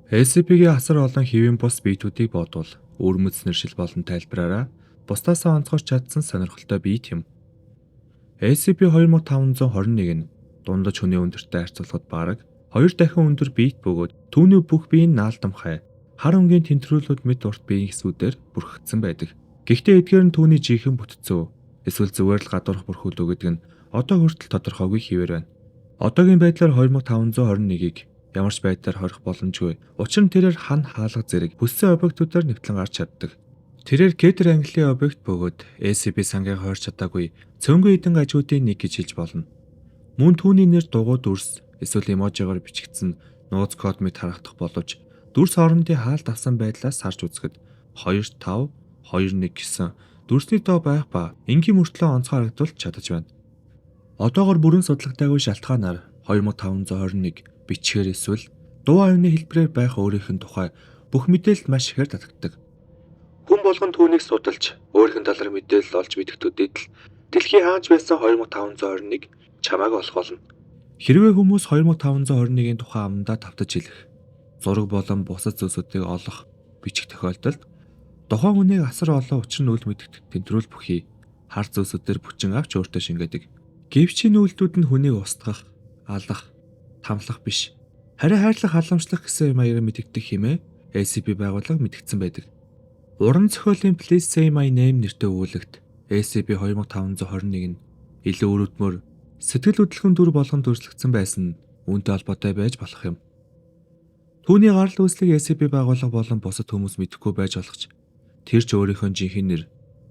SCP-гийн асар олон хэвийн бус биетүүдийг бодвол өвөрмөц нэршил болон тайлбараараа бусдаасаа онцгойж чадсан сонирхолтой биет юм. SCP-2521 нь дундаж хүний өндөртэй харьцуулахад бараг 2 дахин өндөр биет бөгөөд түүний бүх бие нь наалдамхай, хар өнгийн тэнтрүүлүүд мэт урт биеийн хэсгүүдээр бүрхэгдсэн байдаг. Гэхдээ эдгээр нь түүний жинхэнэ бүтцөө эсвэл зүгээр л гадуурх бүрхүүлөө гэдэг нь одоо хүртэл тодорхойгүй хэвээр байна. Одоогийн байдлаар 2521-ийг ямар ч байдлаар хорих боломжгүй. Учир нь тэрээр хан хаалга зэрэг бүссэн объектуудаар нэвтлэн гарч чаддаг. Тэрээр Кетер ангиллын объект бөгөөд SCP сангийг хойрч чадаагүй цөөнгүй эдэн ажуудын нэг гэж хэлж болно. Мөн түүний нэр дугуй дүрс эсвэл эможигоор бичигдсэн нууц код мэт харагдах боловч дүрс хоорондын хаалт авсан байдлаас харж үзэхэд 25 21 гэсэн дүрсний доо байх ба энгийн мөртлөө онцгой харагдуулж чадаж байна. Одоогоор бүрэн судлагдаагүй шалтгаанаар 2521 бичгээр эсвэл дуу авины хэлбэрээр байх өөрийнх нь тухай бүх мэдээлэл маш ихээр татагддаг. Хүн болгон түүнийг судалж, өөрийнх нь талаар мэдээлэл олж мэдэгдүүдэд л дэлхийн хаанч байсан 2521 чамайг олох болно. Хэрвээ хүмүүс 2521-ийн тухай амандаа тавтаж хэлэх, зураг болон бусад зүйлсүүдийг олох, бичих тохиолдолд тухайн хүнийг асар олон учир нь үл мэдэгдэх тэнтрүүл бүхий хар зүйлсүүдээр бүчин авч өөртөө шингээдэг. Гэвч энэ үйлдэлүүд нь хүнийг устгах, алах, тамлах биш. Харин хайрлах, халамжлах гэсэн маягаар мэдэгдэх хэмээн SCP байгууллага мэдгдсэн байдаг. Уран зохиолын Please Say My Name нэртэй өгүүлэгт SCP-2521 нь илүү өрөвдмөр сэтгэл хөдлөхөн дүр болгон төрөлхтсөн байсан нь үүнтэй холбоотой байж болох юм. Түүний гарал үүслийг SCP байгууллага болон бусад хүмүүс мэдэхгүй байж болох ч тэр ч өөрийнхөө жинхэнэ нэр,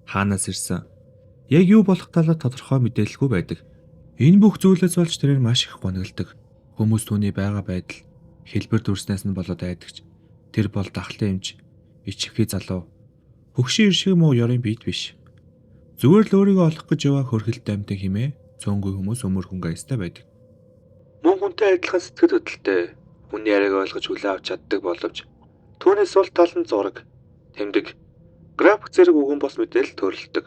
хаанаас ирсэн, яг юу болох талаар тодорхой мэдээлэлгүй байдаг. Энэ бүх зүйлээс болж тэрээр маш их гонигддаг. Хүмүүс түүний байгаа байдал, хэлбэр дүрснээс нь болоод айдагч. Тэр бол дахлын эмч, ичхий залуу, хөгшин иршиг муу ёрын биет биш. Зүгээр л өөрийгөө олох гэж яваа хөрхөлт амьтан хэмээн цөөнгүй хүмүүс өмөр хүн гайстай байдаг. Мөн хүнтэй адилхан сэтгэл хөдлөлтэй, хүний яриаг ойлгож хүлээн авч чаддаг боловч түүний сул тал нь зураг, тэмдэг, график зэрэг үгэн бос мэдээлэл төрөлддөг.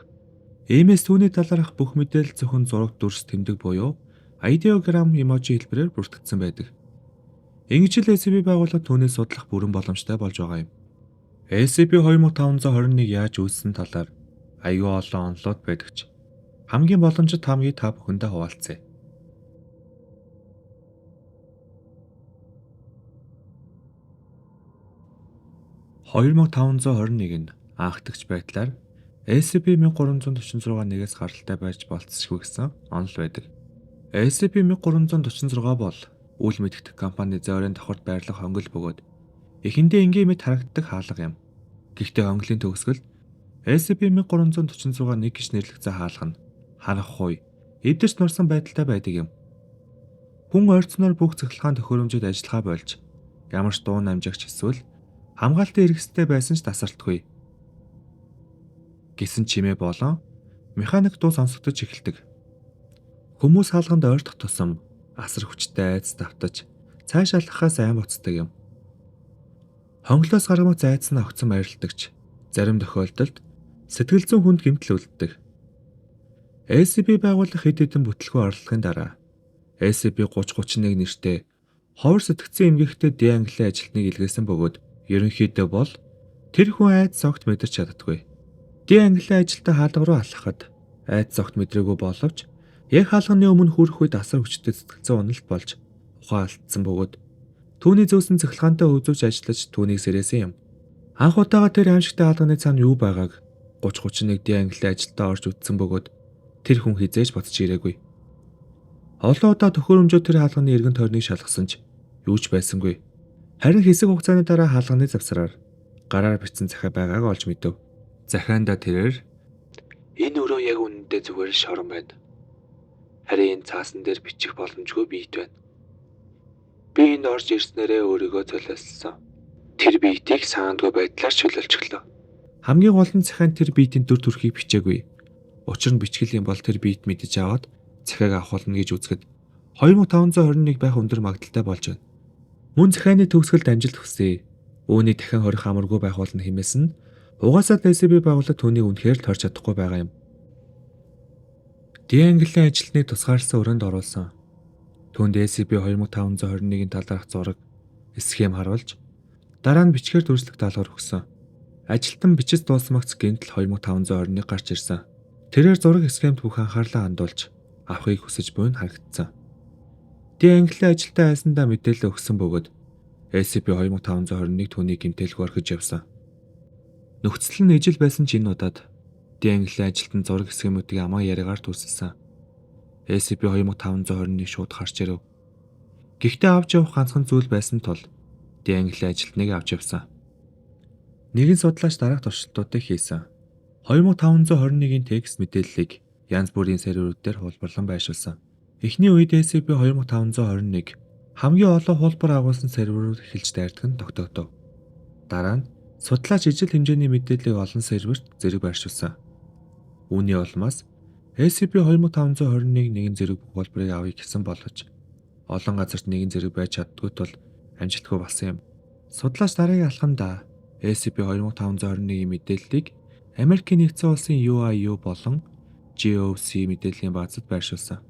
Иймээс түүний талаарх бүх мэдээлэл зөвхөн зураг, дүрс, тэмдэг буюу идеограмм, эможи хэлбэрээр бүртгэгдсэн байдаг. Ингэж л SCP байгууллага түүнийг судлах бүрэн боломжтой болж байгаа юм. SCP-2521 яаж үүссэн талаар аюул олон онолууд байдаг ч хамгийн боломжит хамгийн та бүхэндээ хуваалцъя. 2521 нь анхдагч байдлаар SCP-1346-ээс гаралтай байж болцсошгүй гэсэн онол байдаг. SCP-1346 бол үл мэдэгдэх компани зөөрийн давхарт байрлах хонгил бөгөөд эхэндээ энгийн мэт харагддаг хаалга юм. Гэхдээ хонглын төгсгөлд SCP-1346 нэг гэж нэрлэгдсэн хаалга нь харах хуй, эвдэрч нурсан байдалтай байдаг юм. Хүн ойрцноор бүх цахилгаан төхөөрөмжөд ажиллагаа болж ямар ч дуу намжаагч эсвэл хамгаалтын хэрэгсэлтэй байсан ч тасралтгүй гэсэн чимээ болон механик дуу сонсогдож эхэлдэг. Хүмүүс хаалганд ойртох тусам асар хүчтэй айц давтаж цааш алхахаас айн буцдаг юм. Хонглоос гаргамж айц нь огцом айрладагч зарим тохиолдолд сэтгэл зүйн хүнд гэмтэл үлддэг. SCP байгууллах хэд хэдэн бүтлгүй орлогын дараа SCP-3031 нэртэй ховор сэтгцэн эмгэгтэй англи ажилтныг илгээсэн бөгөөд ерөнхийдөө бол тэр хүн айц огт мэдэрч чаддаггүй. Англи ажилтаа хаалга руу алхахад айц огт мэдрээгүй боловч яг хаалганы өмнө хүрэх үед асар хүчтэй сэтгцэн уналт болж ухаан алдсан бөгөөд түүний зөөсөн цахилгаантай үзүүж ажиллаж түүнийг сэрээсэн юм. Анх удаага тэр аимшигтай хаалганы цаана юу байгааг 3031 англи ажилтаа орж үтсэн бөгөөд тэр хүн хизээж бодож ирээгүй. Олон удаа төхөөрөмжөө тэр хаалганы эргэн тойрныг шалгасан ч юу ч байсангүй. Харин хэсэг хугацааны дараа хаалганы завсраар гараар бичсэн захиа байгааг олж мэдэв. Захианда тэрээр энэ өрөө яг үнэндээ зүгээр шорон байна. Харин энэ цаасан дээр бичих боломжгүй биет байна. Би энд орж ирснээрээ өөрийгөө золиослсон. Тэр биетийг саандгүй байдлаар чөлөөлж өглөө. Хамгийн гол нь захианд тэр биетийн дүр төрхийг бичээгүй. Учир нь бичгэл юм бол тэр биет мэдэж аваад захиаг авах болно гэж үзэхэд 2521 байх өндөр магадaltaй болж байна. Мөн захианы төгсгөлд амжилт хүсье. Үүнийг дахин хорих амаргүй байх болно хэмээсэн. Угаасаа SCP байгууллага түүнийг үнэхээр л торч чадахгүй байгаа юм. Английн ажилтныг тусгаарсан өрөөнд оруулсан. Түүнд SCP-2521-ийн талаарх зураг, схем харуулж Дараа нь бичгээр дүрслэх даалгавар өгсөн. Ажилтан бичиж дуусмагц гэнтэл 2521 гарч ирсэн. Тэрээр зураг схемд бүх анхаарлаа хандуулж авахыг хүсэж буй нь харагдсан. Ди Английн ажилтан айсандаа мэдээлэл өгсөн бөгөөд SCP-2521 түүний гэмтэлгүй орхиж явсан. Нөхцөл нь ижил байсан ч энэ удаад Ди Английн ажилтан зураг схемүүдийг амаа яриагаар төсөлсөн. SCP-2521 шууд харж ирэв. Гэхдээ авч явах ганцхан зүйл байсан тул Ди Английн ажилтныг авч явсан. Нэгэн судлаач дараах туршилтуудыг хийсэн. 2521-ийн текст мэдээллийг янз бүрийн серверүүд дээр хуулбарлан байршуулсан. Эхний үед SCP-2521 хамгийн олон хуулбар агуулсан серверүүд эхэлж дайрдаг нь тогтогдов. Дараа нь судлаач ижил хэмжээний мэдээллийг олон серверт зэрэг байршуулсан. Үүний улмаас SCP-2521 нэгэн зэрэг хуулбарыг авъя гэсэн боловч олон газарт нэгэн зэрэг байж чаддгүй тул амжилтгүй болсон юм. Судлаач дараагийн алхамдаа SCP-2521-ийн мэдээллийг Америкийн нэгдсэн улсын UIU болон GOC мэдээллийн баазад байршуулсан.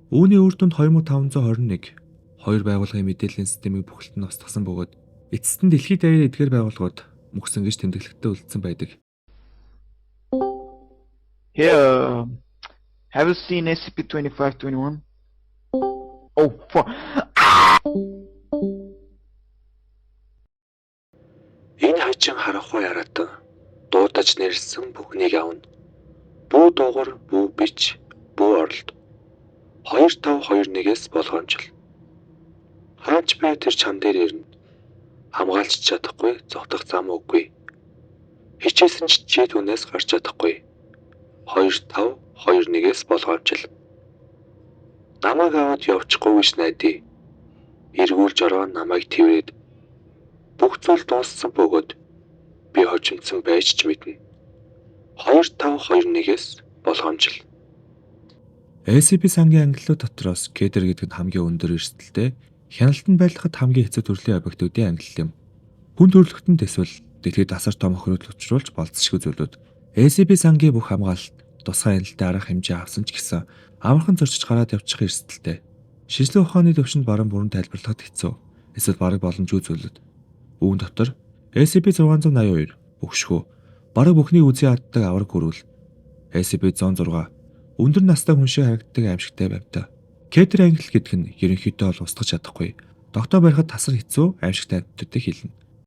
Үүний үр дүнд 2521 хоёр байгууллагын мэдээллийн системийг бүхэлд нь устгасан бөгөөд эцэст нь дэлхийд даяар эдгээр байгууллагууд мөхсөн гэж тэмдэглэлтэд үлдсэн байдаг. Here, have you seen SCP-2521? Oh, fuck. Энэ хачин харахгүй яратан дуудаж нэрлсэн бүхнийг авна. Бүү дуугар, бүү бич, бүү оролд. 2521-ээс болгоомжил. Хаач бай тэр чам дээр ирнэ. Хамгаалж чадахгүй, зогтох зам үгүй. Хичээсэн ч чи түүнээс гарч чадахгүй. 2521-ээс болгоомжил. Намайг аваад явчихгүй гэж найдаа. Эргүүлж ороо намайг тэрвэрэд. Бүх зүйл дууссан бөгөөд би хожимдсан байж ч мэднэ. 2521-ээс болгоомжил. SCP сангийн ангиллууд дотроос кедр гэдэг нь хамгийн өндөр эрсдэлтэй, хяналтанд байлгахад хамгийн хэцүү төрлийн объектуудын ангилал юм. Хүн төрөлхтөнд эсвэл дэлхийд асар том охирлол учруулж болцсошгүй зүйлүүд. SCP сангийн бүх хамгаалалт, тусгай хяналтын арга хэмжээ авсан ч гэсэн амархан зөрчиж гараад явчих эрсдэлтэй. Шинжлэх ухааны төвшөнд баран бүрэн тайлбарлахад хэцүү, эсвэл бараг боломжгүй зүйлүүд. Үүн дотор SCP-682 бөхшгөө бараг бүхний үзий хаддаг авраг хөрвөл, SCP-106 өндөр настай хүн шиг харагддаг аимшигтай байвтай. Кедр ангил гэдэг нь ерөнхийдөө бол устгах чадахгүй. Тогтоо барихад тасар хэцүү аимшигтай амьтдуудыг хэлнэ.